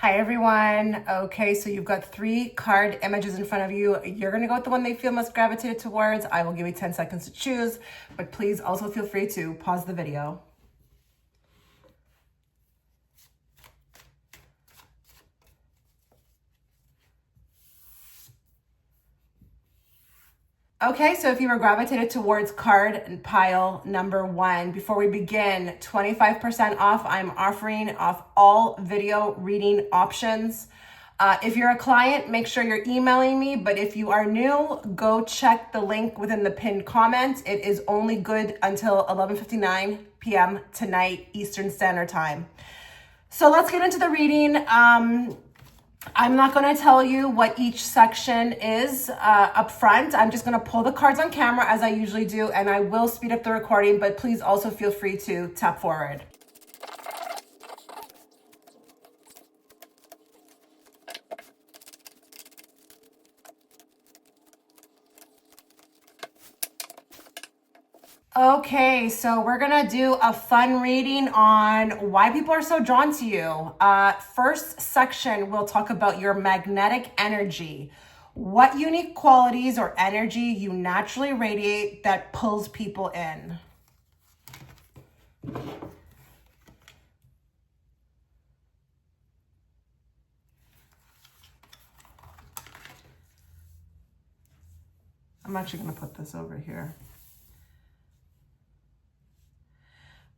Hi everyone. Okay, so you've got 3 card images in front of you. You're gonna go with the one they feel most gravitated towards. I will give you 10 seconds to choose, but please also feel free to pause the video. Okay, so if you were gravitated towards card pile number 1, before we begin, 25% off. I'm offering off all video reading options. If you're a client, make sure you're emailing me, but if you are new, go check the link within the pinned comment. It is only good until 11:59 p.m. tonight, Eastern Standard Time. So let's get into the reading. I'm not going to tell you what each section is up front. I'm just going to pull the cards on camera as I usually do, and I will speed up the recording, but please also feel free to tap forward. Okay, so we're gonna do a fun reading on why people are so drawn to you. First section, we'll talk about your magnetic energy. What unique qualities or energy you naturally radiate that pulls people in? I'm actually gonna put this over here.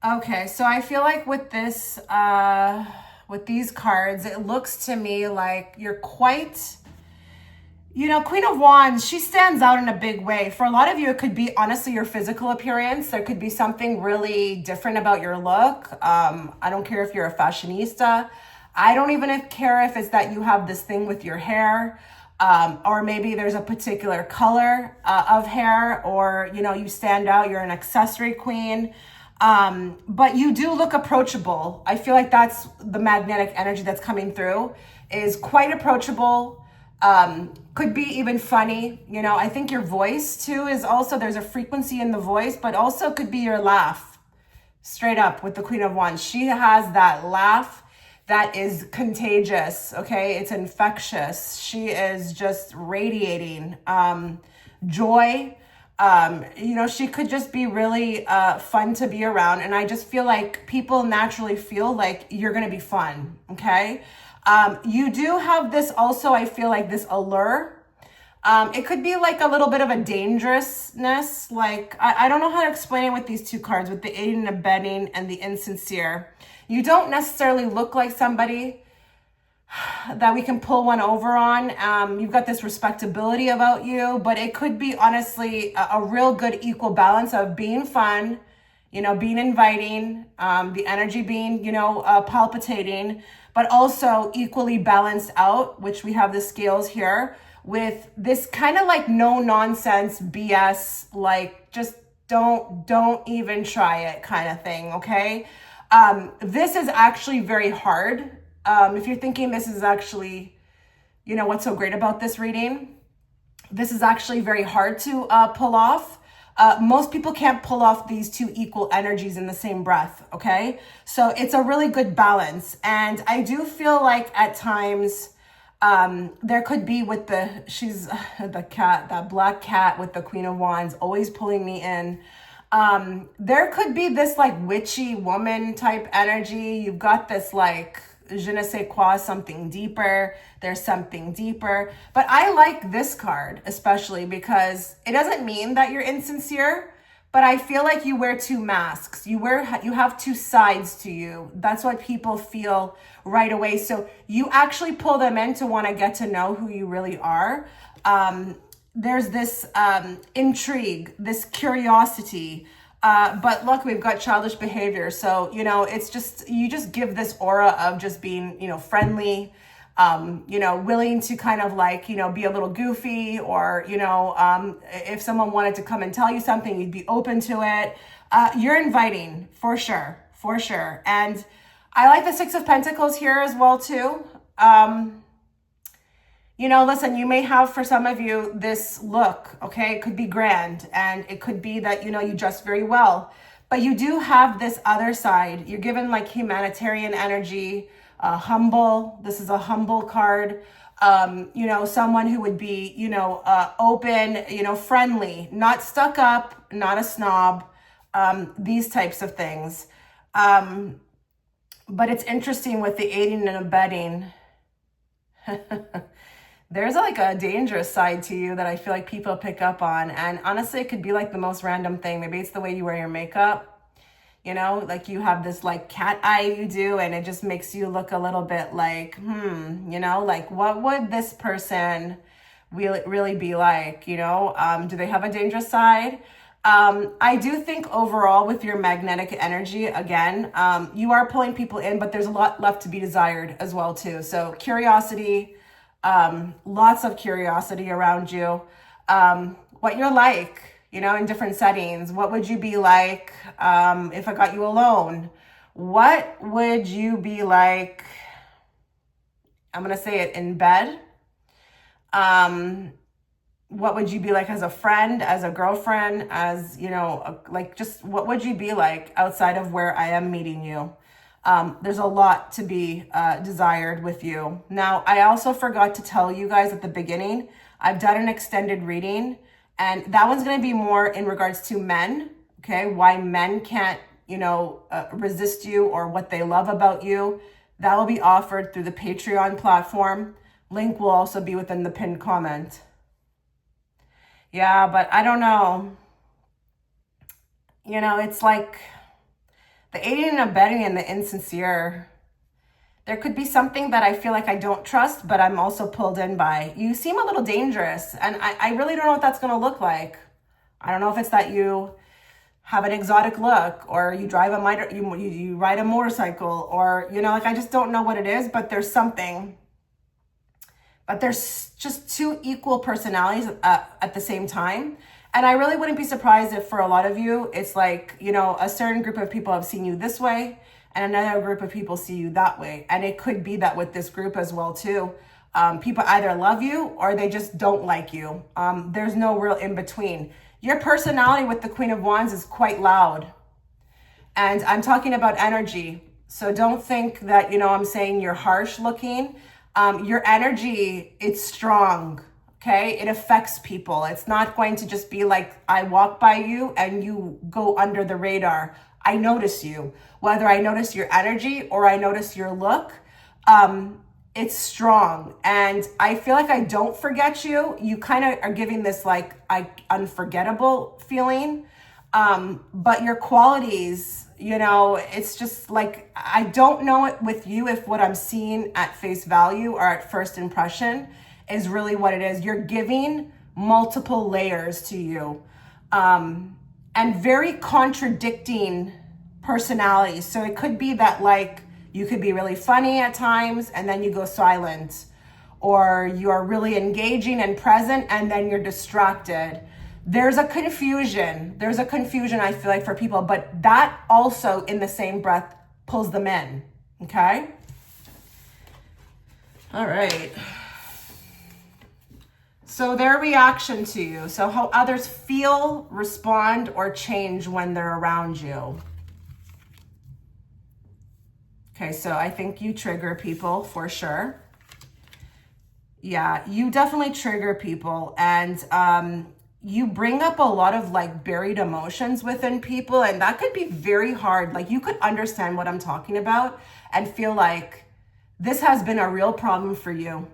Okay, so I feel like with this, with these cards, it looks to me like you're quite, Queen of Wands, she stands out in a big way. For a lot of you, it could be honestly your physical appearance. There could be something really different about your look. I don't care if you're a fashionista. I don't even care if it's that you have this thing with your hair. Or maybe there's a particular color of hair, or, you stand out, you're an accessory queen. But you do look approachable. I feel like that's the magnetic energy that's coming through, is quite approachable. Could be even funny. I think your voice too is also, there's a frequency in the voice, but also could be your laugh. Straight up with the Queen of Wands. She has that laugh that is contagious. Okay. It's infectious. She is just radiating, joy. She could just be really fun to be around. And I just feel like people naturally feel like you're going to be fun. Okay. You do have this also, I feel like this allure. It could be like a little bit of a dangerousness. Like, I don't know how to explain it with these 2 cards, with the aiding and abetting and the insincere. You don't necessarily look like somebody that we can pull one over on. You've got this respectability about you, but it could be honestly a real good equal balance of being fun, being inviting, the energy being, palpitating, but also equally balanced out, which we have the scales here, with this kind of like no nonsense BS, like just don't even try it kind of thing. Okay. This is actually very hard. If you're thinking this is actually, what's so great about this reading, this is actually very hard to pull off. Most people can't pull off these 2 equal energies in the same breath. Okay. So it's a really good balance. And I do feel like at times, there could be with she's the cat, that black cat with the Queen of Wands always pulling me in. There could be this like witchy woman type energy. You've got this like, je ne sais quoi, something deeper. There's something deeper. But I like this card, especially because it doesn't mean that you're insincere, but I feel like you wear 2 masks. You have 2 sides to you. That's what people feel right away. So you actually pull them in to want to get to know who you really are. There's this intrigue, this curiosity. But look, we've got childish behavior. So, it's just, you just give this aura of just being, friendly, willing to kind of like, be a little goofy, or, if someone wanted to come and tell you something, you'd be open to it. You're inviting for sure, for sure. And I like the 6 of Pentacles here as well too. Listen, you may have, for some of you, this look, okay? It could be grand, and it could be that, you dress very well, but you do have this other side. You're given like humanitarian energy, humble. This is a humble card. You know, someone who would be, you know, open, you know, friendly, not stuck up, not a snob, these types of things. But it's interesting with the aiding and abetting. There's like a dangerous side to you that I feel like people pick up on. And honestly, it could be like the most random thing. Maybe it's the way you wear your makeup. You know, like you have this like cat eye you do, and it just makes you look a little bit like, you know, like what would this person really be like? You know, do they have a dangerous side? I do think overall with your magnetic energy, again, you are pulling people in, but there's a lot left to be desired as well too. So curiosity, lots of curiosity around you, what you're like, you know, in different settings. What would you be like if I got you alone? What would you be like, I'm going to say it, in bed? What would you be like as a friend, as a girlfriend, as, you know, like just what would you be like outside of where I am meeting you? There's a lot to be desired with you. Now, I also forgot to tell you guys at the beginning, I've done an extended reading, and that one's going to be more in regards to men, okay? Why men can't, you know, resist you, or what they love about you. That will be offered through the Patreon platform. Link will also be within the pinned comment. Yeah, but I don't know. You know, it's like the aiding and abetting and the insincere. There could be something that I feel like I don't trust, but I'm also pulled in by. You seem a little dangerous, and I really don't know what that's going to look like. I don't know if it's that you have an exotic look, or you drive you ride a motorcycle, or, you know, like I just don't know what it is, but there's something. But there's just two equal personalities at the same time. And I really wouldn't be surprised if for a lot of you, it's like, you know, a certain group of people have seen you this way, and another group of people see you that way. And it could be that with this group as well too. People either love you or they just don't like you. There's no real in between. Your personality with the Queen of Wands is quite loud. And I'm talking about energy. So don't think that, you know, I'm saying you're harsh looking. Your energy, it's strong, okay? It affects people. It's not going to just be like, I walk by you and you go under the radar. I notice you. Whether I notice your energy or I notice your look, it's strong. And I feel like I don't forget you. You kind of are giving this like unforgettable feeling. But your qualities, you know, it's just like, I don't know it with you if what I'm seeing at face value or at first impression is really what it is. You're giving multiple layers to you, and very contradicting personalities. So it could be that like you could be really funny at times and then you go silent, or you are really engaging and present and then you're distracted. There's a confusion. I feel like for people, but that also in the same breath pulls them in. Okay. All right. So their reaction to you. So how others feel, respond, or change when they're around you. Okay. So I think you trigger people for sure. Yeah, you definitely trigger people, and, you bring up a lot of like buried emotions within people, and that could be very hard. Like you could understand what I'm talking about and feel like this has been a real problem for you.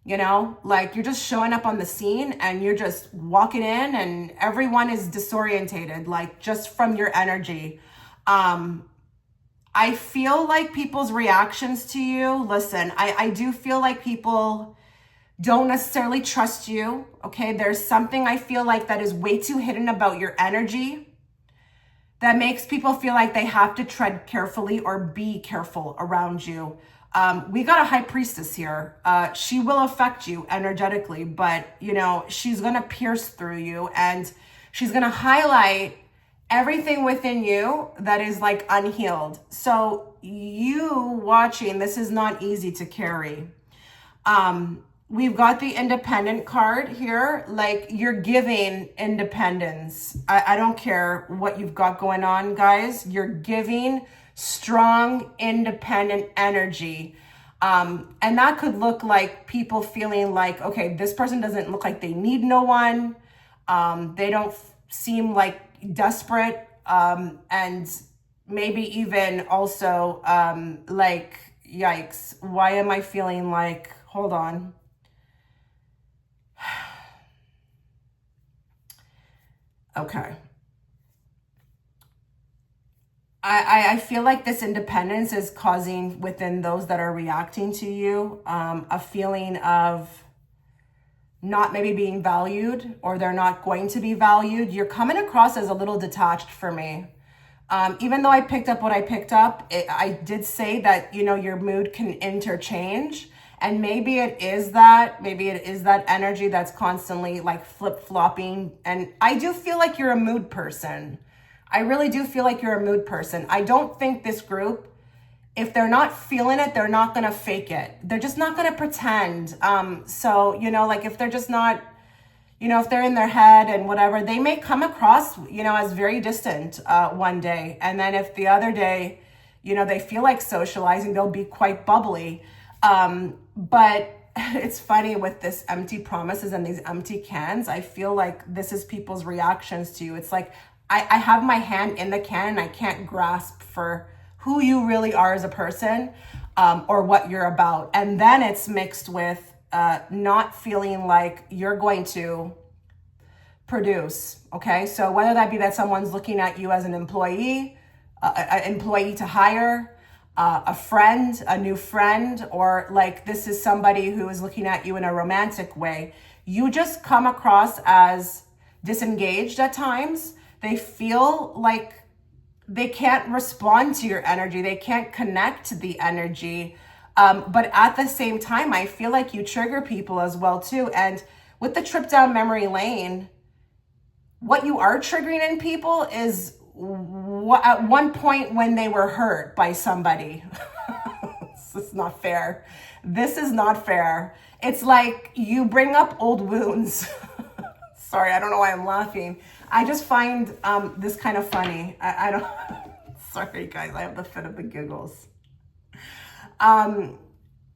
You know, like you're just showing up on the scene and you're just walking in and everyone is disorientated, like just from your energy. I feel like people's reactions to you, listen, I do feel like people don't necessarily trust you, okay? There's something I feel like that is way too hidden about your energy that makes people feel like they have to tread carefully or be careful around you. We got a high priestess here. She will affect you energetically, but, you know, she's going to pierce through you, and she's going to highlight everything within you that is like unhealed. So you watching, this is not easy to carry. We've got the independent card here. Like you're giving independence. I don't care what you've got going on, guys. You're giving strong, independent energy. And that could look like people feeling like, okay, this person doesn't look like they need no one. They don't seem like desperate. And maybe even also like, yikes, why am I feeling like, hold on. Okay. I feel like this independence is causing within those that are reacting to you a feeling of not maybe being valued, or they're not going to be valued. You're coming across as a little detached for me. Even though I picked up what I picked up, I did say that, you know, your mood can interchange. And maybe it is that energy that's constantly like flip-flopping. And I do feel like you're a mood person. I really do feel like you're a mood person. I don't think this group, if they're not feeling it, they're not going to fake it. They're just not going to pretend. So, you know, like if they're just not, you know, if they're in their head and whatever, they may come across, you know, as very distant one day. And then if the other day, you know, they feel like socializing, they'll be quite bubbly. But it's funny with this empty promises and these empty cans. I feel like this is people's reactions to you. It's like, I have my hand in the can and I can't grasp for who you really are as a person, or what you're about. And then it's mixed with not feeling like you're going to produce. Okay. So whether that be that someone's looking at you as an employee, an employee to hire, a friend, a new friend, or like this is somebody who is looking at you in a romantic way, you just come across as disengaged at times. They feel like they can't respond to your energy. They can't connect to the energy. But at the same time, I feel like you trigger people as well too. And with the trip down memory lane, what you are triggering in people is at one point when they were hurt by somebody. This is not fair. This is not fair. It's like you bring up old wounds. Sorry, I don't know why I'm laughing. I just find this kind of funny. I don't, sorry guys, I have the fit of the giggles.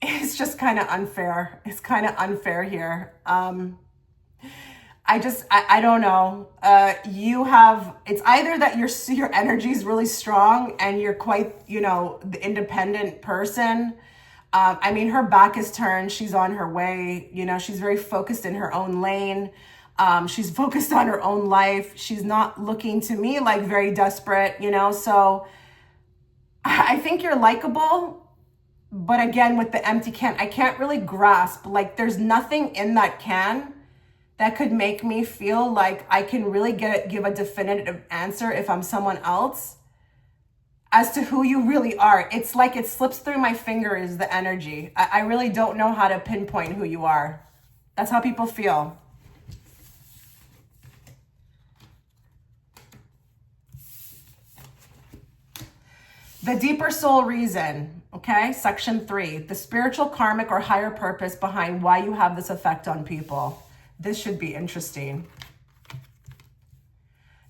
It's just kind of unfair. It's kind of unfair here. I don't know. You have, it's either that your energy is really strong and you're quite, you know, the independent person. I mean, her back is turned. She's on her way. You know, she's very focused in her own lane. She's focused on her own life. She's not looking to me like very desperate, you know? So I think you're likable, but again, with the empty can, I can't really grasp, like there's nothing in that can that could make me feel like I can really give a definitive answer if I'm someone else as to who you really are. It's like it slips through my fingers, the energy. I really don't know how to pinpoint who you are. That's how people feel. The deeper soul reason, okay? Section 3, the spiritual, karmic, or higher purpose behind why you have this effect on people. This should be interesting.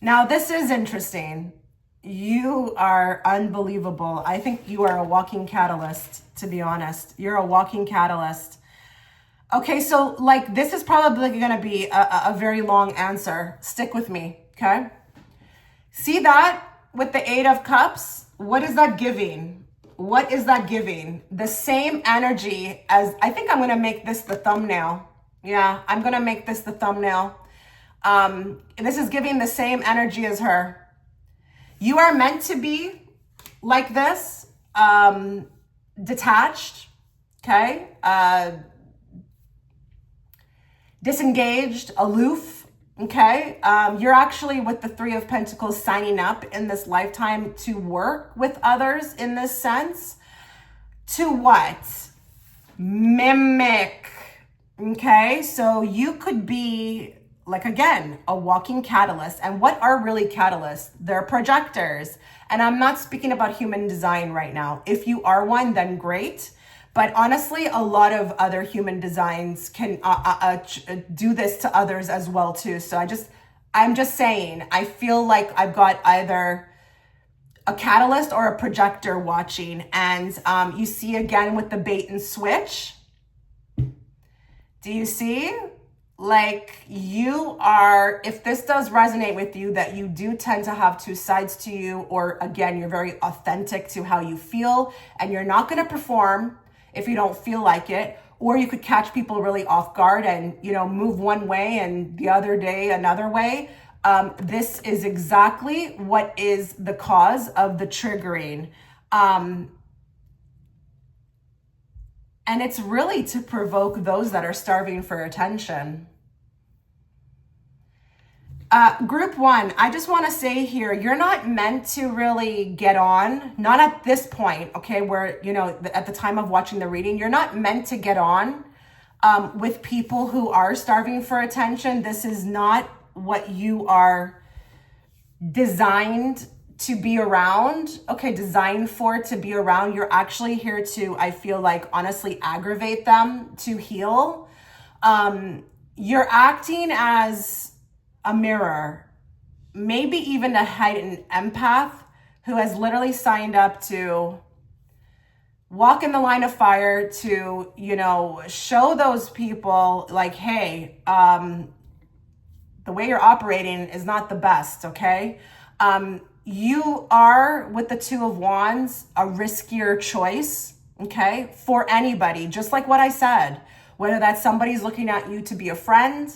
Now, this is interesting. You are unbelievable. I think you are a walking catalyst, to be honest. You're a walking catalyst. Okay, so like this is probably going to be a very long answer. Stick with me, okay? See that with the 8 of Cups? What is that giving? What is that giving? The same energy as, I think I'm going to make this the thumbnail. Yeah, I'm going to make this the thumbnail. This is giving the same energy as her. You are meant to be like this, detached, okay? Disengaged, aloof. Okay, you're actually with the 3 of Pentacles signing up in this lifetime to work with others in this sense. To what? Mimic. Okay, so you could be like, again, a walking catalyst. And what are really catalysts? They're projectors. And I'm not speaking about human design right now. If you are one, then great. But honestly, a lot of other human designs can do this to others as well too. So I'm just saying, I feel like I've got either a catalyst or a projector watching. And you see again with the bait and switch. Do you see? Like you are, if this does resonate with you, that you do tend to have two sides to you, or again, you're very authentic to how you feel and you're not going to perform if you don't feel like it, or you could catch people really off guard and, you know, move one way and the other day another way. This is exactly what is the cause of the triggering. And it's really to provoke those that are starving for attention. Group one, I just want to say here, you're not meant to really get on, not at this point, okay, where, you know, at the time of watching the reading, you're not meant to get on with people who are starving for attention. This is not what you are designed to be around, okay, designed for to be around. You're actually here to, I feel like, honestly aggravate them to heal. You're acting as a mirror, maybe even a heightened empath who has literally signed up to walk in the line of fire to, you know, show those people like, hey, the way you're operating is not the best, okay? You are, with the Two of Wands, a riskier choice, okay, for anybody, just like what I said, whether that's somebody's looking at you to be a friend,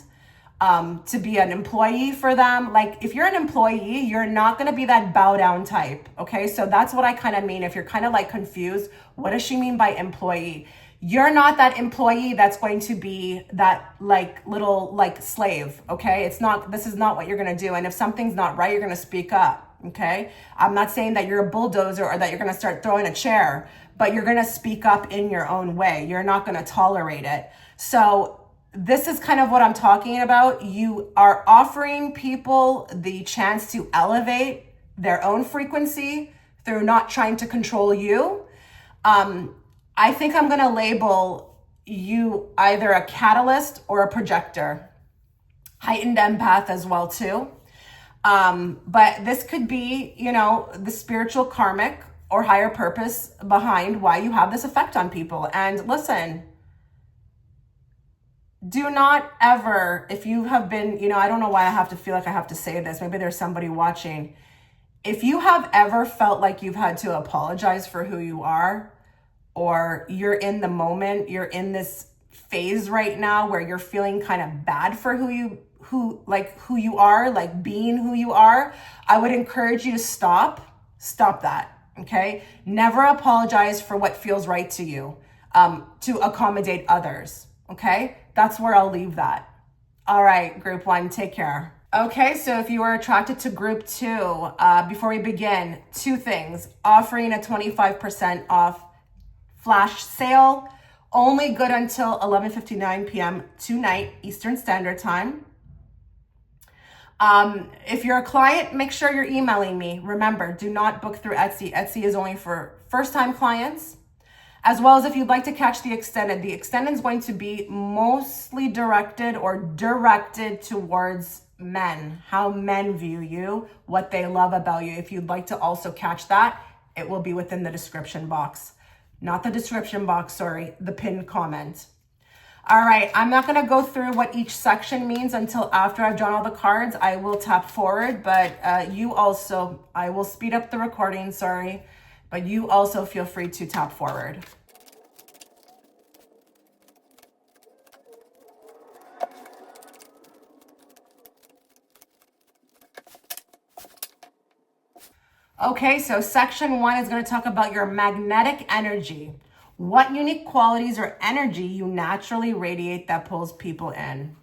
to be an employee for them. Like if you're an employee, you're not going to be that bow down type. Okay. So that's what I kind of mean. If you're kind of like confused, what does she mean by employee? You're not that employee that's going to be that like little like slave. Okay. It's not, this is not what you're going to do. And if something's not right, you're going to speak up. Okay. I'm not saying that you're a bulldozer or that you're going to start throwing a chair, but you're going to speak up in your own way. You're not going to tolerate it. So this is kind of what I'm talking about. You are offering people the chance to elevate their own frequency through not trying to control you. I think I'm going to label you either a catalyst or a projector. Heightened empath as well too. But this could be, you know, the spiritual karmic or higher purpose behind why you have this effect on people. And listen, do not ever, if you have been, you know, I don't know why I have to feel like I have to say this. Maybe there's somebody watching. If you have ever felt like you've had to apologize for who you are, or you're in the moment, you're in this phase right now where you're feeling kind of bad for who you are, like being who you are, I would encourage you to stop that. Okay. Never apologize for what feels right to you, to accommodate others. Okay. That's where I'll leave that. All right, group one, take care. Okay, so if you are attracted to group two, before we begin, two things. Offering a 25% off flash sale, only good until 11:59 p.m. tonight, Eastern Standard Time. If you're a client, make sure you're emailing me. Remember, do not book through Etsy. Etsy is only for first-time clients. As well as if you'd like to catch the extended is going to be mostly directed towards men, how men view you, what they love about you. If you'd like to also catch that, it will be within the description box. Not the description box, sorry, the pinned comment. All right, I'm not going to go through what each section means until after I've drawn all the cards. I will tap forward, but I will speed up the recording, sorry. But you also feel free to tap forward. Okay, so section one is going to talk about your magnetic energy. What unique qualities or energy you naturally radiate that pulls people in.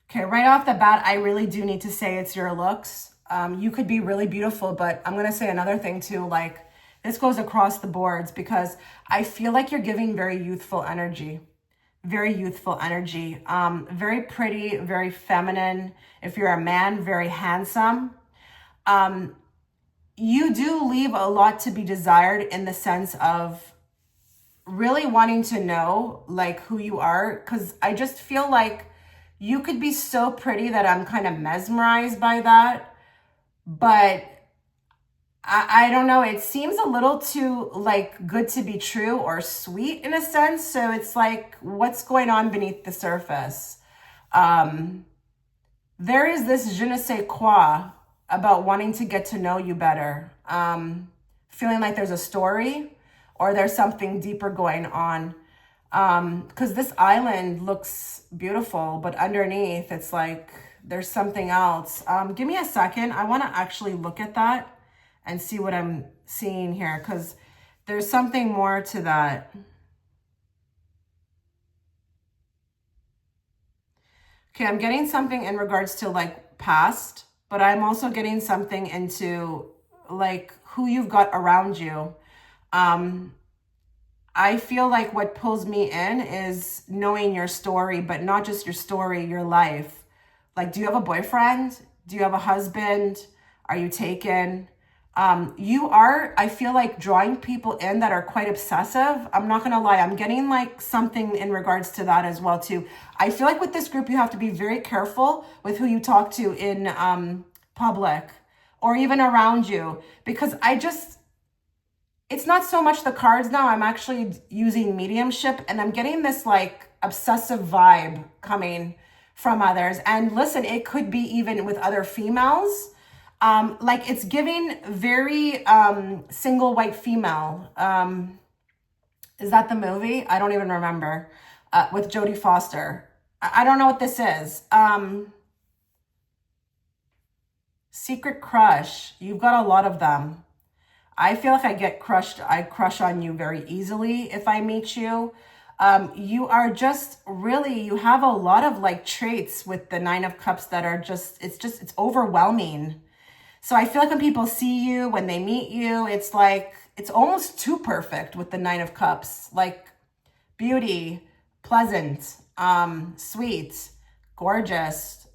Okay, right off the bat, I really do need to say it's your looks. You could be really beautiful, but I'm going to say another thing too, like this goes across the boards because I feel like you're giving very youthful energy. Very youthful energy. Very pretty, very feminine. If you're a man, very handsome. You do leave a lot to be desired in the sense of really wanting to know like who you are, because I just feel like you could be so pretty that I'm kind of mesmerized by that. But I don't know, it seems a little too like good to be true or sweet in a sense. So it's like, what's going on beneath the surface? There is this je ne sais quoi about wanting to get to know you better. Feeling like there's a story or there's something deeper going on. Because this island looks beautiful, but underneath it's like there's something else. Give me a second. I want to actually look at that and see what I'm seeing here, because there's something more to that. Okay, I'm getting something in regards to like past, but I'm also getting something into like who you've got around you. I feel like what pulls me in is knowing your story, but not just your story, your life. Like, do you have a boyfriend? Do you have a husband? Are you taken? I feel like drawing people in that are quite obsessive. I'm not gonna lie, I'm getting like something in regards to that as well too. I feel like with this group, you have to be very careful with who you talk to in public or even around you, because it's not so much the cards now. I'm actually using mediumship and I'm getting this like obsessive vibe coming from others. And listen, it could be even with other females. Like it's giving very single white female. Is that the movie? I don't even remember. With Jodie Foster. I don't know what this is. Secret crush. You've got a lot of them. I feel like I crush on you very easily if I meet you. You are just really, you have a lot of like traits with the Nine of Cups that are it's overwhelming. So I feel like when people see you, when they meet you, it's like, it's almost too perfect with the Nine of Cups. Like beauty, pleasant, sweet, gorgeous,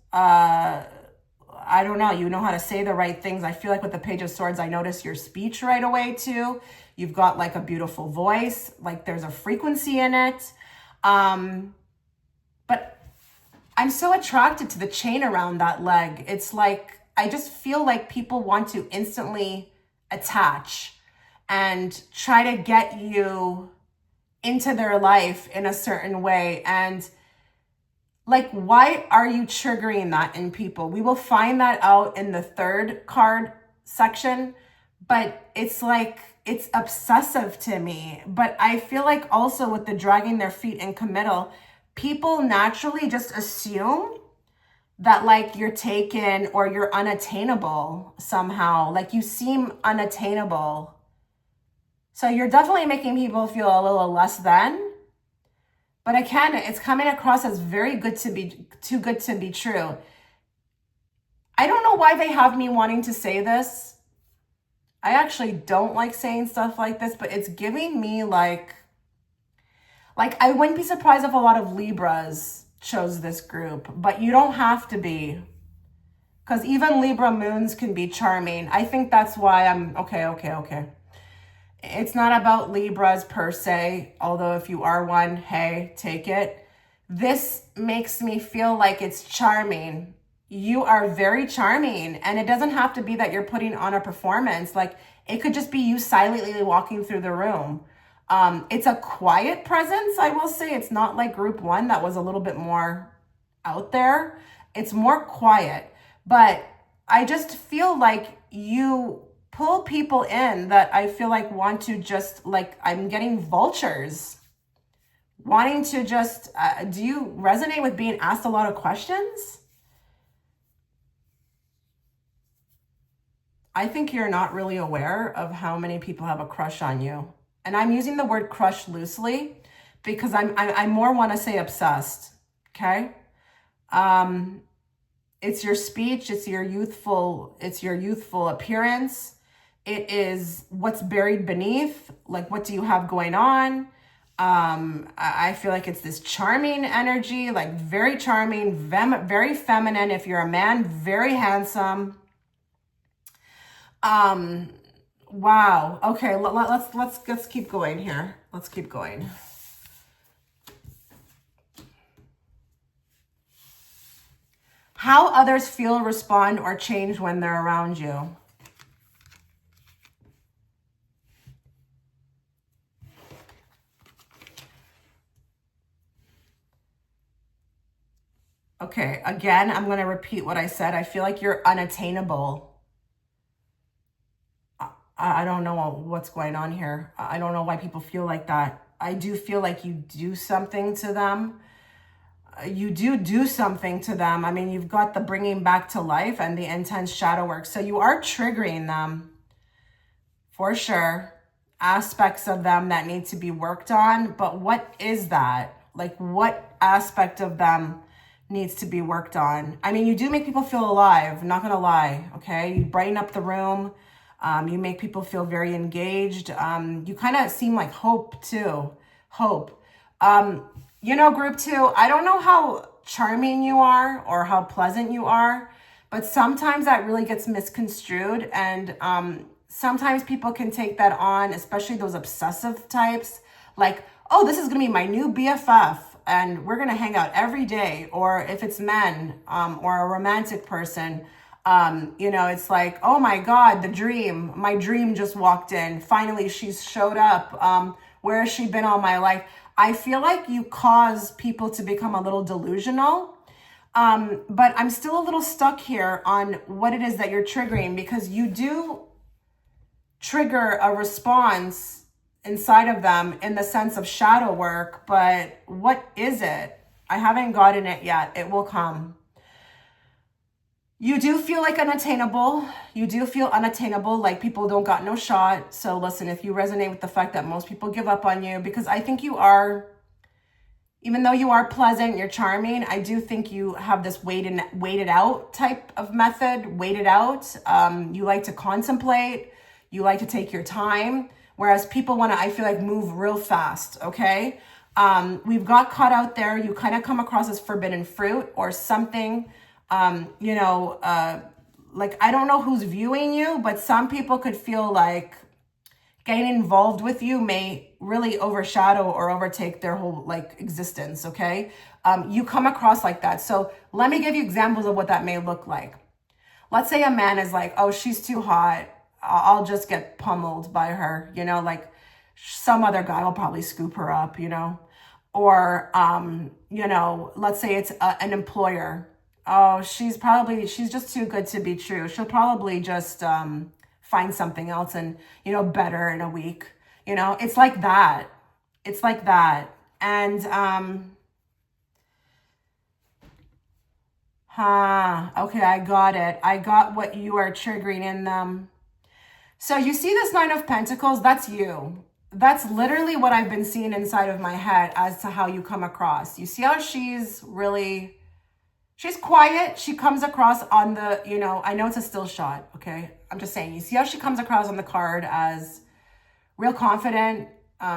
I don't know, you know how to say the right things. I feel like with the Page of Swords, I notice your speech right away too. You've got like a beautiful voice, like there's a frequency in it. But I'm so attracted to the chain around that leg. It's like, I just feel like people want to instantly attach and try to get you into their life in a certain way. And like, why are you triggering that in people? We will find that out in the third card section, but it's like, it's obsessive to me. But I feel like also with the dragging their feet in committal, people naturally just assume that like you're taken or you're unattainable somehow. Like you seem unattainable. So you're definitely making people feel a little less than. But again, it's coming across as very good to be, too good to be true. I don't know why they have me wanting to say this. I actually don't like saying stuff like this, but it's giving me like I wouldn't be surprised if a lot of Libras chose this group, but you don't have to be. Because even Libra moons can be charming. I think that's why I'm, okay. It's not about Libras per se, although if you are one, hey, take it. This makes me feel like it's charming. You are very charming, and it doesn't have to be that you're putting on a performance. Like, it could just be you silently walking through the room. It's a quiet presence, I will say. It's not like group one that was a little bit more out there. It's more quiet, but I just feel like you pull people in that I feel like want to just like, I'm getting vultures wanting to just, do you resonate with being asked a lot of questions? I think you're not really aware of how many people have a crush on you. And I'm using the word crush loosely because I more want to say obsessed. Okay. It's your speech. It's your youthful appearance. It is what's buried beneath, like what do you have going on? I feel like it's this charming energy, like very charming, very feminine. If you're a man, very handsome. Wow. Okay, let's keep going here. let's keep going. How others feel, respond, or change when they're around you. Okay, again, I'm going to repeat what I said. I feel like you're unattainable. I don't know what's going on here. I don't know why people feel like that. I do feel like you do something to them. You do something to them. I mean, you've got the bringing back to life and the intense shadow work. So you are triggering them for sure. Aspects of them that need to be worked on. But what is that? Like, what aspect of them needs to be worked on? I mean, you do make people feel alive, I'm not gonna lie, okay? You brighten up the room, you make people feel very engaged. You kind of seem like hope too, hope. You know, group 2, I don't know how charming you are or how pleasant you are, but sometimes that really gets misconstrued, and sometimes people can take that on, especially those obsessive types, like, oh, this is gonna be my new BFF, and we're gonna hang out every day. Or if it's men, or a romantic person, you know, it's like, oh my God, the dream, my dream just walked in. Finally, she's showed up. Where has she been all my life? I feel like you cause people to become a little delusional. But I'm still a little stuck here on what it is that you're triggering, because you do trigger a response inside of them in the sense of shadow work, but what is it? I haven't gotten it yet. It will come. You do feel like unattainable. You do feel unattainable, like people don't got no shot. So listen, if you resonate with the fact that most people give up on you, because I think you are, even though you are pleasant, you're charming, I do think you have this waited out type of method, waited out. You like to contemplate. You like to take your time. Whereas people want to, I feel like, move real fast, okay? We've got caught out there. You kind of come across as forbidden fruit or something, you know, like, I don't know who's viewing you, but some people could feel like getting involved with you may really overshadow or overtake their whole, like, existence, okay? You come across like that. So let me give you examples of what that may look like. Let's say a man is like, oh, she's too hot. I'll just get pummeled by her, you know, like some other guy will probably scoop her up, you know, or, you know, let's say it's an employer. Oh, she's just too good to be true. She'll probably just find something else and, you know, better in a week. You know, it's like that. It's like that. And, okay, I got it. I got what you are triggering in them. So you see this 9 of Pentacles, that's you. That's literally what I've been seeing inside of my head as to how you come across. You see how she's quiet. She comes across on the, you know, I know it's a still shot, okay? I'm just saying, you see how she comes across on the card as real confident.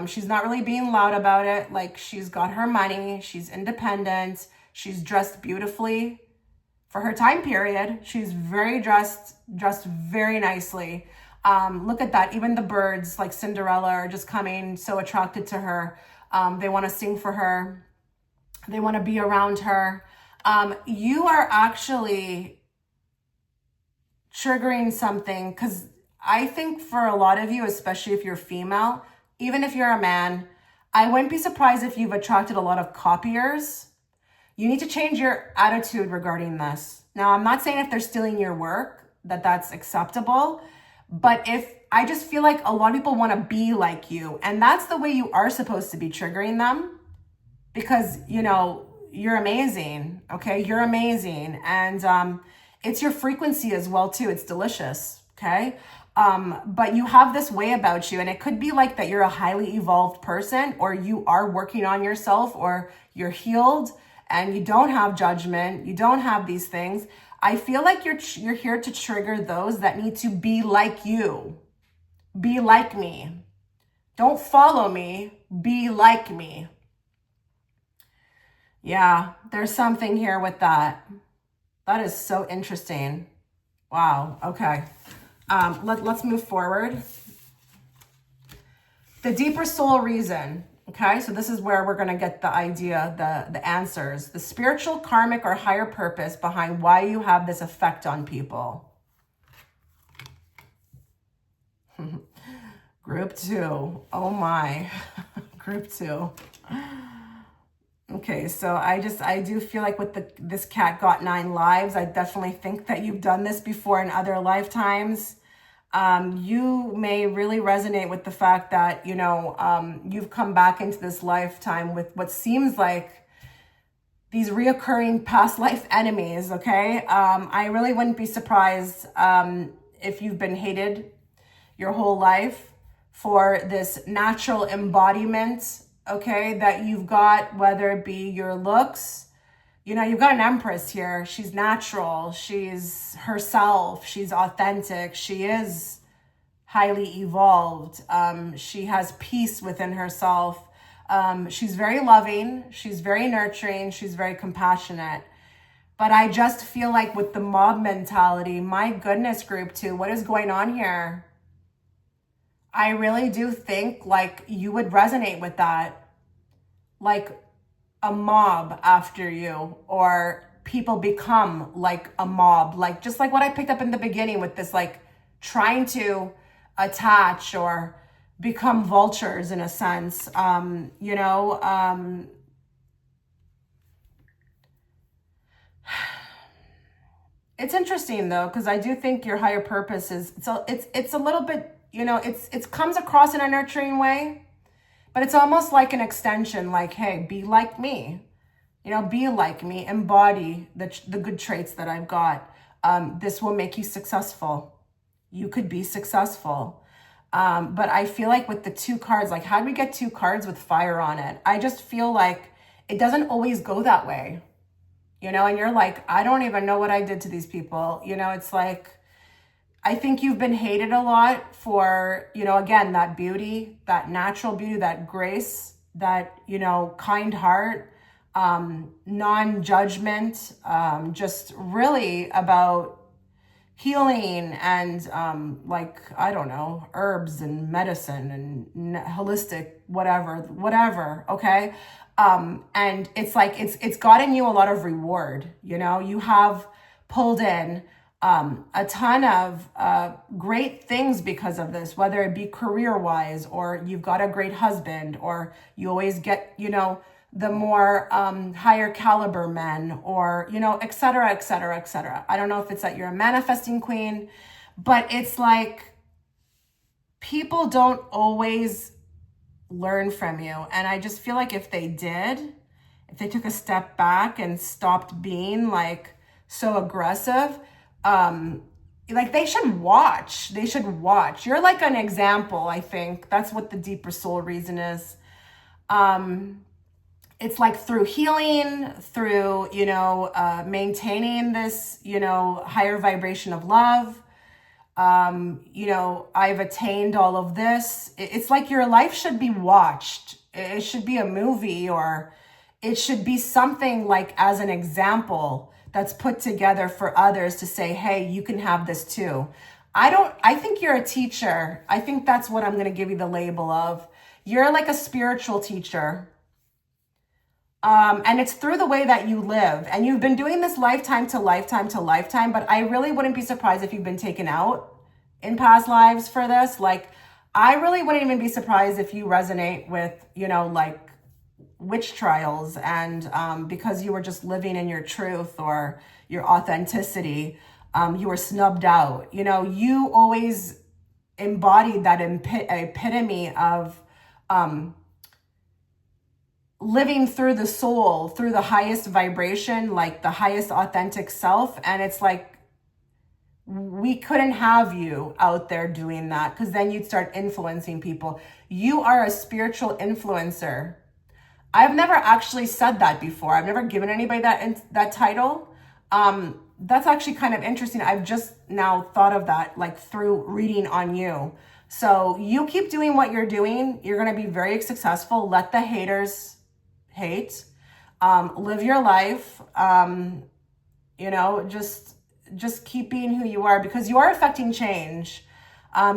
She's not really being loud about it. Like, she's got her money. She's independent. She's dressed beautifully for her time period. She's very dressed very nicely. Look at that. Even the birds, like Cinderella, are just coming so attracted to her. They want to sing for her. They want to be around her. You are actually triggering something, because I think for a lot of you, especially if you're female, even if you're a man, I wouldn't be surprised if you've attracted a lot of copiers. You need to change your attitude regarding this. Now, I'm not saying if they're stealing your work, that's acceptable. But I just feel like a lot of people want to be like you, and that's the way you are supposed to be triggering them, because, you know, you're amazing. Okay. You're amazing. And, it's your frequency as well too. It's delicious. Okay. But you have this way about you, and it could be like that you're a highly evolved person, or you are working on yourself, or you're healed and you don't have judgment. You don't have these things. I feel like you're here to trigger those that need to be like you. Be like me. Don't follow me. Be like me. Yeah, there's something here with that. That is so interesting. Wow. Okay. Let's move forward. The deeper soul reason. Okay, so this is where we're going to get the idea, the answers, the spiritual, karmic, or higher purpose behind why you have this effect on people. Group 2. Oh my. Group 2. Okay, so I do feel like with this cat got 9 lives, I definitely think that you've done this before in other lifetimes. You may really resonate with the fact that, you know, you've come back into this lifetime with what seems like these reoccurring past life enemies, okay? I really wouldn't be surprised if you've been hated your whole life for this natural embodiment, okay, that you've got, whether it be your looks. You know, you've got an empress here. She's natural. She's herself. She's authentic. She is highly evolved. She has peace within herself. She's very loving. She's very nurturing. She's very compassionate. But I just feel like with the mob mentality, my goodness, group 2, what is going on here? I really do think like you would resonate with that. Like, a mob after you, or people become like a mob, like just like what I picked up in the beginning with this, like trying to attach or become vultures in a sense. You know, it's interesting though, because I do think your higher purpose is it's a little bit, you know, it comes across in a nurturing way. But it's almost like an extension, like, hey, be like me. You know, be like me, embody the good traits that I've got. This will make you successful. You could be successful. But I feel like with the 2 cards, like how do we get 2 cards with fire on it? I just feel like it doesn't always go that way. You know, and you're like, I don't even know what I did to these people. You know, it's like, I think you've been hated a lot for, you know, again, that beauty, that natural beauty, that grace, that, you know, kind heart, non-judgment, just really about healing and like, I don't know, herbs and medicine and holistic, whatever, okay? And it's like, it's gotten you a lot of reward, you know, you have pulled in a ton of great things because of this, whether it be career-wise, or you've got a great husband, or you always get, you know, the more higher caliber men, or, you know, et cetera, et cetera, et cetera. I don't know if it's that you're a manifesting queen, but it's like people don't always learn from you. And I just feel like if they did, if they took a step back and stopped being like so aggressive, like they should watch. You're like an example, I think. That's what the deeper soul reason is. It's like through healing, through, you know, maintaining this, you know, higher vibration of love. You know, I've attained all of this. It's like your life should be watched. It should be a movie, or it should be something like as an example that's put together for others to say, hey, you can have this too. I think you're a teacher. I think that's what I'm going to give you the label of. You're like a spiritual teacher. And it's through the way that you live. And you've been doing this lifetime to lifetime to lifetime, but I really wouldn't be surprised if you've been taken out in past lives for this. Like, I really wouldn't even be surprised if you resonate with, you know, like witch trials, and because you were just living in your truth or your authenticity, you were snubbed out. You know, you always embodied that epitome of living through the soul, through the highest vibration, like the highest authentic self. And it's like, we couldn't have you out there doing that, because then you'd start influencing people. You are a spiritual influencer. I've never actually said that before. I've never given anybody that title. That's actually kind of interesting. I've just now thought of that, like through reading on you. So you keep doing what you're doing. You're going to be very successful. Let the haters hate. Live your life. You know, just keep being who you are, because you are affecting change.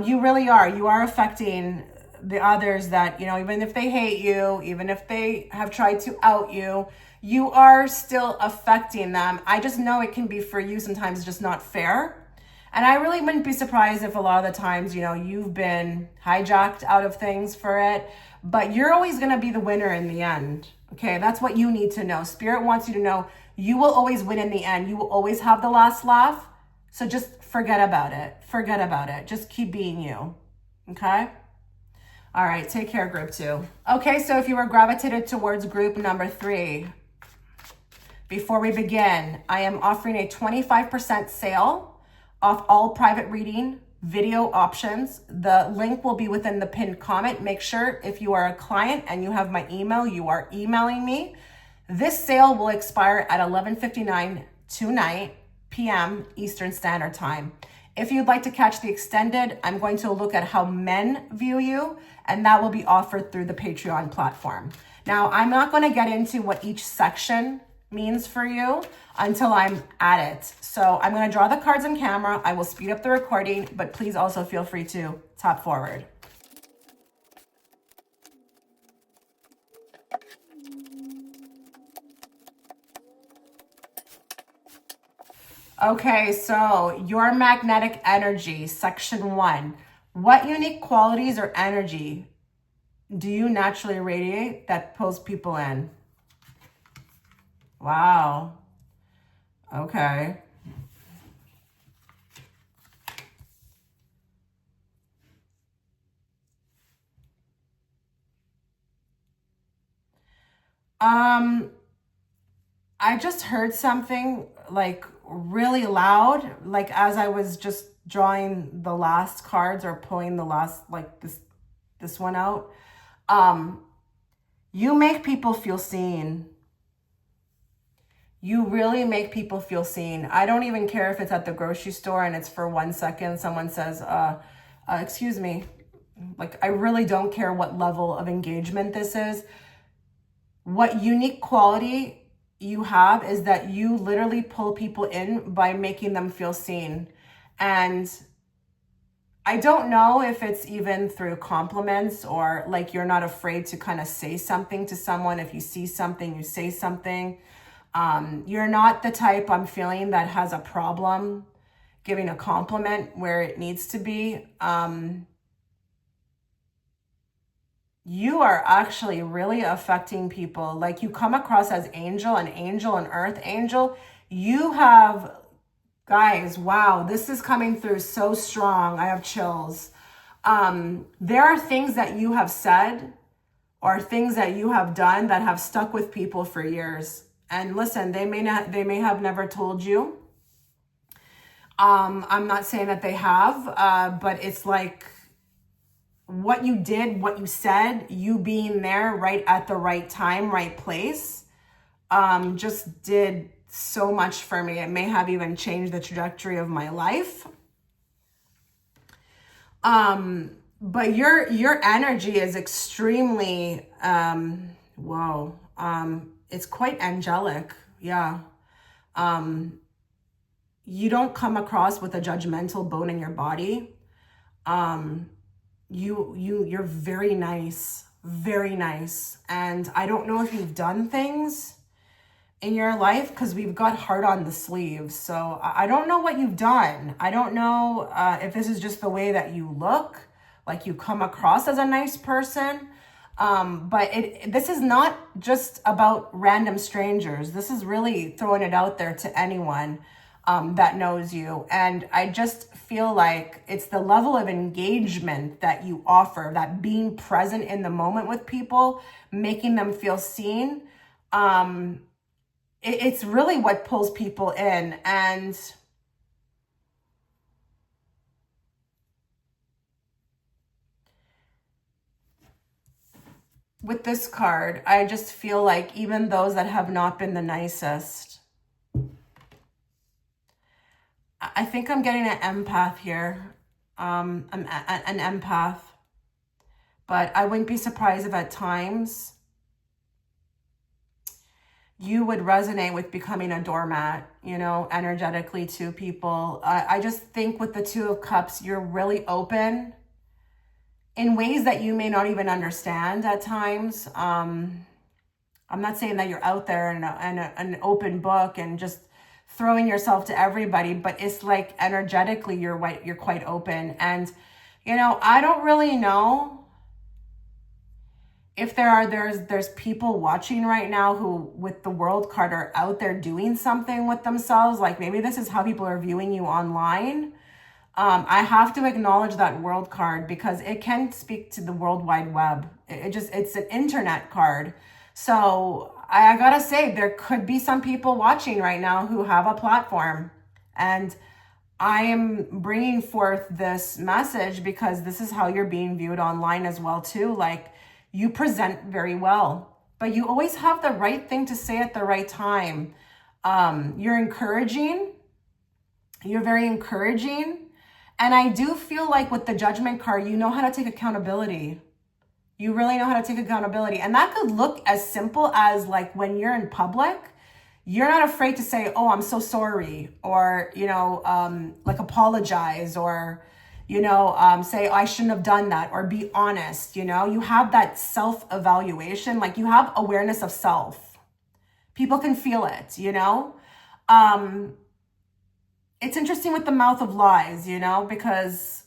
You really are. You are affecting the others that, you know, even if they hate you, even if they have tried to out you, you are still affecting them. I just know it can be for you sometimes just not fair. And I really wouldn't be surprised if a lot of the times, you know, you've been hijacked out of things for it, but you're always going to be the winner in the end. Okay, that's what you need to know. Spirit wants you to know you will always win in the end. You will always have the last laugh. So just forget about it. Forget about it. Just keep being you. Okay? All right, take care, group 2. Okay, so if you were gravitated towards group number 3, before we begin, I am offering a 25% sale off all private reading video options. The link will be within the pinned comment. Make sure if you are a client and you have my email, you are emailing me. This sale will expire at 11:59 tonight, p.m. Eastern Standard Time. If you'd like to catch the extended, I'm going to look at how men view you, and that will be offered through the Patreon platform. Now, I'm not going to get into what each section means for you until I'm at it. So I'm going to draw the cards on camera. I will speed up the recording, but please also feel free to tap forward. Okay, so your magnetic energy, section 1. What unique qualities or energy do you naturally radiate that pulls people in? Wow. Okay. I just heard something like really loud, like as I was just drawing the last cards or pulling the last, like this one out. You make people feel seen. You really make people feel seen. I don't even care if it's at the grocery store and it's for 1 second. Someone says, excuse me. Like, I really don't care what level of engagement this is. What unique quality you have is that you literally pull people in by making them feel seen. And I don't know if it's even through compliments or like you're not afraid to kind of say something to someone. If you see something, you say something. You're not the type, I'm feeling, that has a problem giving a compliment where it needs to be. You are actually really affecting people. Like, you come across as an angel, an earth angel. You have, guys, wow, this is coming through so strong. I have chills. There are things that you have said or things that you have done that have stuck with people for years. And listen, they may have never told you. I'm not saying that they have, but it's like what you did, what you said, you being there right at the right time, right place, just did so much for me. It may have even changed the trajectory of my life. But your energy is extremely, it's quite angelic. Yeah. You don't come across with a judgmental bone in your body. You're very nice, very nice. And I don't know if you've done things in your life, because we've got heart on the sleeves. So I don't know what you've done. I don't know if this is just the way that you look, like you come across as a nice person. But this is not just about random strangers. This is really throwing it out there to anyone that knows you. And I just feel like it's the level of engagement that you offer, that being present in the moment with people, making them feel seen. It's really what pulls people in. And with this card, I just feel like even those that have not been the nicest, I think I'm getting an empath here. I'm an empath. But I wouldn't be surprised if at times you would resonate with becoming a doormat, energetically to people. I just think with the Two of Cups, you're really open in ways that you may not even understand at times. I'm not saying that you're out there and an open book and just throwing yourself to everybody, but it's like energetically you're quite open. And I don't really know if there's people watching right now who with the world card are out there doing something with themselves. Like maybe this is how people are viewing you online. I have to acknowledge that world card because it can speak to the World Wide Web. It's an internet card. So I gotta say, there could be some people watching right now who have a platform, and I am bringing forth this message because this is how you're being viewed online as well too. Like, you present very well, but you always have the right thing to say at the right time. You're encouraging. You're very encouraging. And I do feel like with the Judgment card, you know how to take accountability. You really know how to take accountability. And that could look as simple as like when you're in public, you're not afraid to say, oh, I'm so sorry, or, like apologize, or, say, oh, I shouldn't have done that, or be honest. You have that self-evaluation, like you have awareness of self. People can feel it, It's interesting with the mouth of lies, because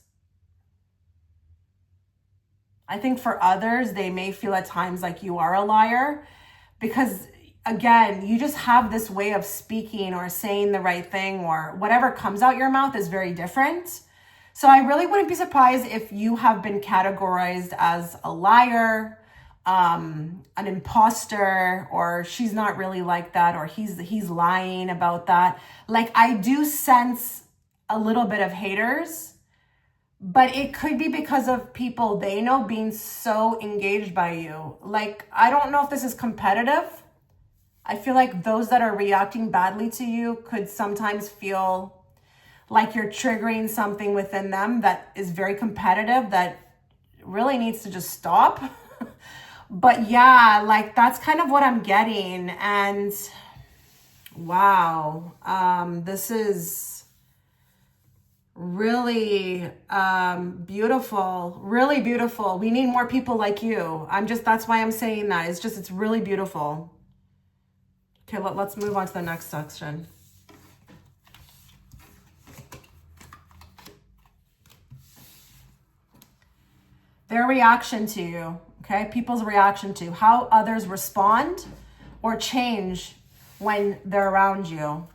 I think for others, they may feel at times like you are a liar because, again, you just have this way of speaking or saying the right thing, or whatever comes out your mouth is very different. So I really wouldn't be surprised if you have been categorized as a liar, an imposter, or she's not really like that, or he's lying about that. Like, I do sense a little bit of haters, but it could be because of people they know being so engaged by you. Like, I don't know if this is competitive. I feel like those that are reacting badly to you could sometimes feel like you're triggering something within them that is very competitive that really needs to just stop. But yeah, like that's kind of what I'm getting. And wow, this is really beautiful, really beautiful. We need more people like you. That's why I'm saying that. It's really beautiful. Okay, let's move on to the next section. Their reaction to you, okay? People's reaction to how others respond or change when they're around you.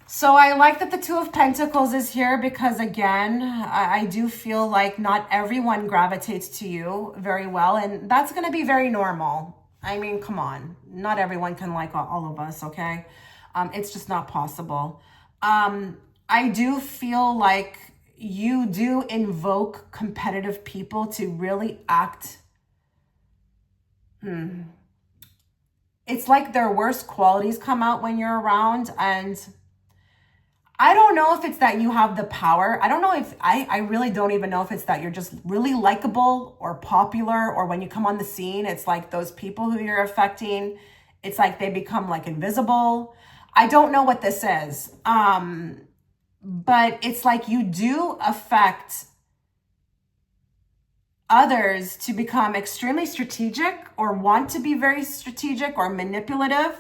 So I like that the Two of Pentacles is here because, again, I do feel like not everyone gravitates to you very well, and that's going to be very normal. I mean, come on. Not everyone can like all of us, okay? It's just not possible. I do feel like you do invoke competitive people to really act. It's like their worst qualities come out when you're around, and I don't know if it's that you have the power. I don't know if, I really don't even know if it's that you're just really likable or popular, or when you come on the scene, it's like those people who you're affecting, it's like they become like invisible. I don't know what this is. But it's like you do affect others to become extremely strategic or want to be very strategic or manipulative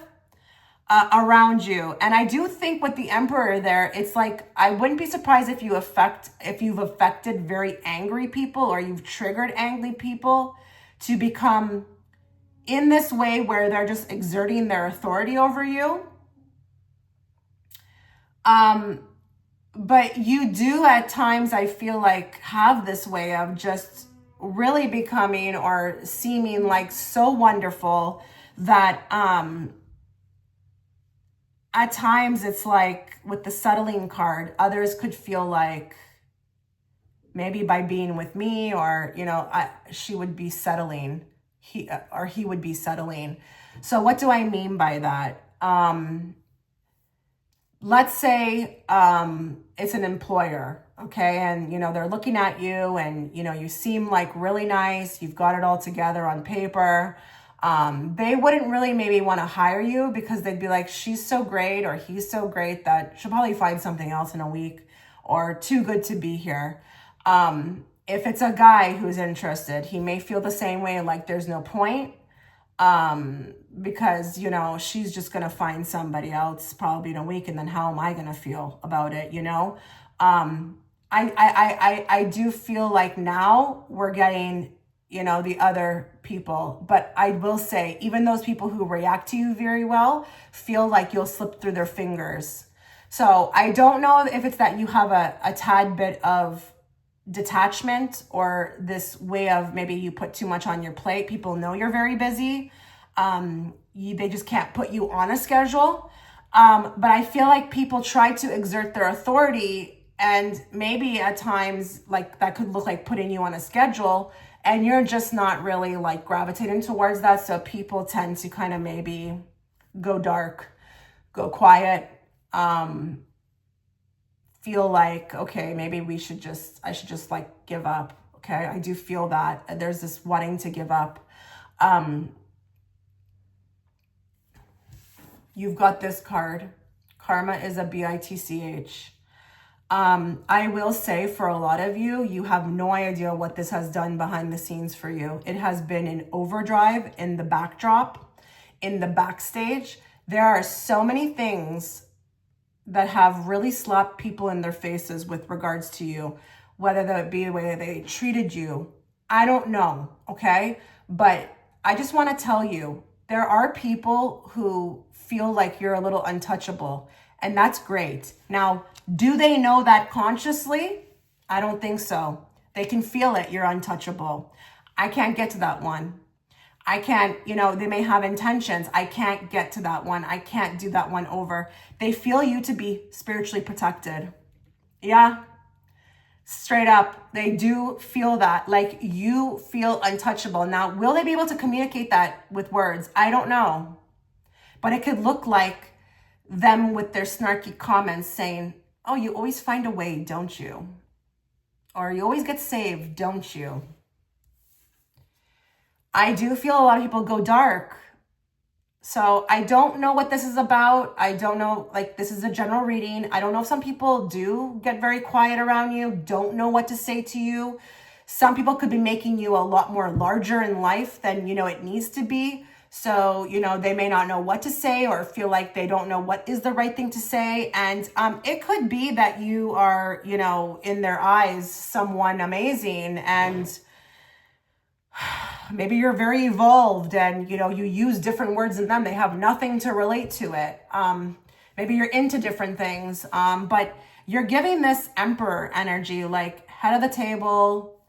around you. And I do think with the Emperor there, it's like, I wouldn't be surprised if you've affected very angry people, or you've triggered angry people to become in this way where they're just exerting their authority over you. But you do at times, I feel like, have this way of just really becoming or seeming like so wonderful that at times it's like with the settling card, others could feel like maybe by being with me, or, she would be settling, he would be settling. So what do I mean by that? Let's say it's an employer, okay? And, they're looking at you and, you seem like really nice. You've got it all together on paper. They wouldn't really maybe want to hire you because they'd be like, she's so great or he's so great that she'll probably find something else in a week. or too good to be here. If it's a guy who's interested, he may feel the same way, like there's no point, because, you know, she's just going to find somebody else probably in a week. And then how am I going to feel about it? You know, I do feel like now we're getting, you know, the other people, but I will say, even those people who react to you very well feel like you'll slip through their fingers. So I don't know if it's that you have a tad bit of detachment, or this way of maybe you put too much on your plate. People know you're very busy. They just can't put you on a schedule. But I feel like people try to exert their authority, and maybe at times like that could look like putting you on a schedule, and you're just not really like gravitating towards that. So people tend to kind of maybe go dark, go quiet, feel like, okay, maybe I should just like give up. Okay. I do feel that there's this wanting to give up. You've got this card. Karma is a bitch. I will say, for a lot of you, you have no idea what this has done behind the scenes for you. It has been in overdrive, in the backdrop, in the backstage. There are so many things that have really slapped people in their faces with regards to you, whether that be the way they treated you. I don't know, okay? But I just want to tell you, there are people who feel like you're a little untouchable, and that's great. Now, do they know that consciously? I don't think so. They can feel it, you're untouchable. I can't get to that one. I can't, you know, they may have intentions. I can't get to that one. I can't do that one over. They feel you to be spiritually protected. Yeah, straight up. They do feel that, like you feel untouchable. Now, will they be able to communicate that with words? I don't know. But it could look like them with their snarky comments saying, oh, you always find a way, don't you? Or you always get saved, don't you? I do feel a lot of people go dark. So I don't know what this is about. I don't know, like this is a general reading. I don't know if some people do get very quiet around you, don't know what to say to you. Some people could be making you a lot more larger in life than, you know, it needs to be. So, you know, they may not know what to say, or feel like they don't know what is the right thing to say. And it could be that you are, you know, in their eyes, someone amazing, and maybe you're very evolved and, you know, you use different words than them. They have nothing to relate to it. Maybe you're into different things, but you're giving this emperor energy, like head of the table,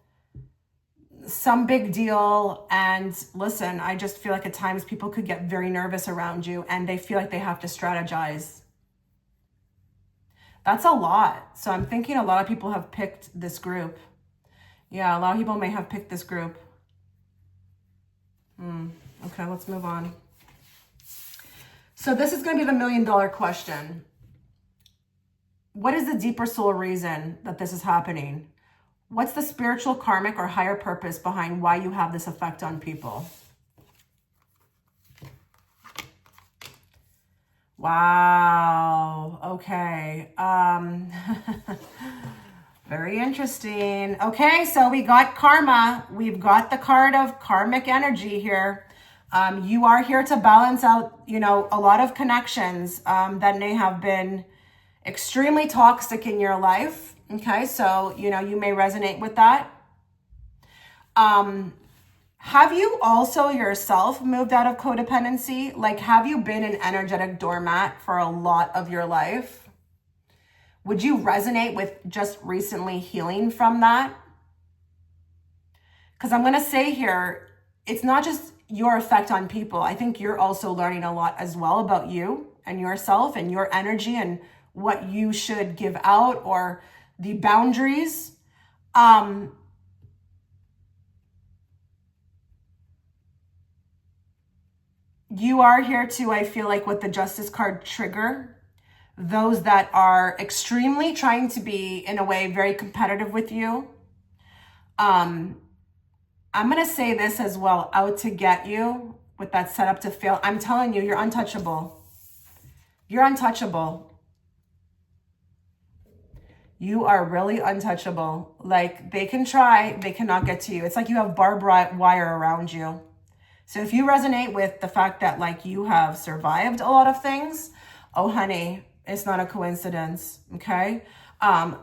some big deal. And listen, I just feel like at times people could get very nervous around you, and they feel like they have to strategize. That's a lot. So I'm thinking a lot of people have picked this group. Yeah, a lot of people may have picked this group. Okay, let's move on. So this is going to be the $1 million question. What is the deeper soul reason that this is happening? What's the spiritual, karmic, or higher purpose behind why you have this effect on people? Wow. Okay. Very interesting. Okay, so we got karma. We've got the card of karmic energy here. You are here to balance out, you know, a lot of connections that may have been extremely toxic in your life. Okay, so, you know, you may resonate with that. Have you also yourself moved out of codependency? Like, have you been an energetic doormat for a lot of your life? Would you resonate with just recently healing from that? Because I'm going to say here, it's not just your effect on people. I think you're also learning a lot as well about you and yourself and your energy and what you should give out, or the boundaries. You are here to, I feel like, with the Justice card, trigger those that are extremely trying to be, in a way, very competitive with you. I'm going to say this as well, out to get you with that setup to fail. I'm telling you, you're untouchable. You're untouchable. You are really untouchable. Like, they can try, they cannot get to you. It's like you have barbed wire around you. So if you resonate with the fact that like you have survived a lot of things, oh honey, it's not a coincidence, okay?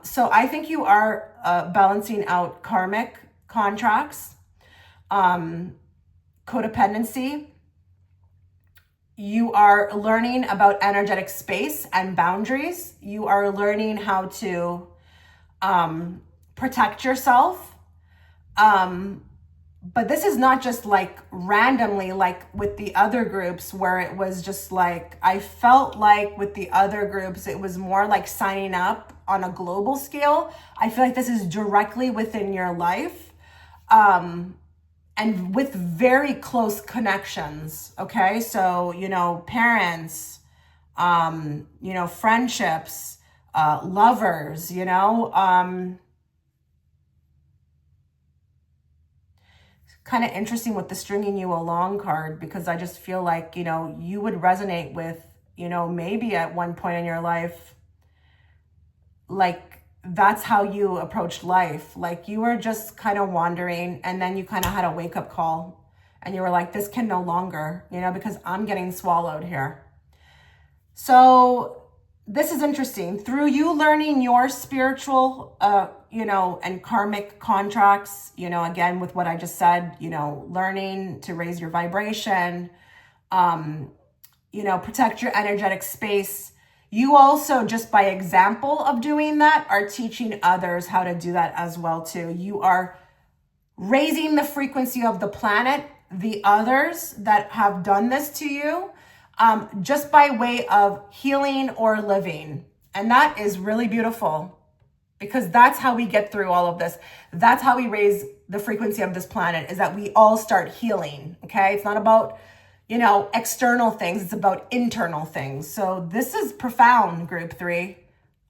So I think you are balancing out karmic contracts, codependency. You are learning about energetic space and boundaries. You are learning how to protect yourself. But this is not just like randomly, like with the other groups where it was just like, I felt like with the other groups, it was more like signing up on a global scale. I feel like this is directly within your life. And with very close connections, okay? So, you know, parents, you know, friendships, lovers, you know, kind of interesting with the stringing you along card, because I just feel like, you know, you would resonate with, you know, maybe at one point in your life, like, that's how you approached life. Like, you were just kind of wandering, and then you kind of had a wake-up call, and you were like, this can no longer, you know, because I'm getting swallowed here. So this is interesting. Through you learning your spiritual, you know, and karmic contracts, you know, again, with what I just said, you know, learning to raise your vibration, you know, protect your energetic space. You also, just by example of doing that, are teaching others how to do that as well too. You are raising the frequency of the planet, the others that have done this to you, just by way of healing or living. And that is really beautiful, because that's how we get through all of this. That's how we raise the frequency of this planet, is that we all start healing, okay? It's not about, you know, external things. It's about internal things. So this is profound, group 3.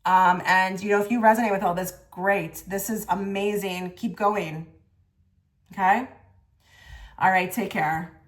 And, you know, if you resonate with all this, great. This is amazing. Keep going. Okay? All right. Take care.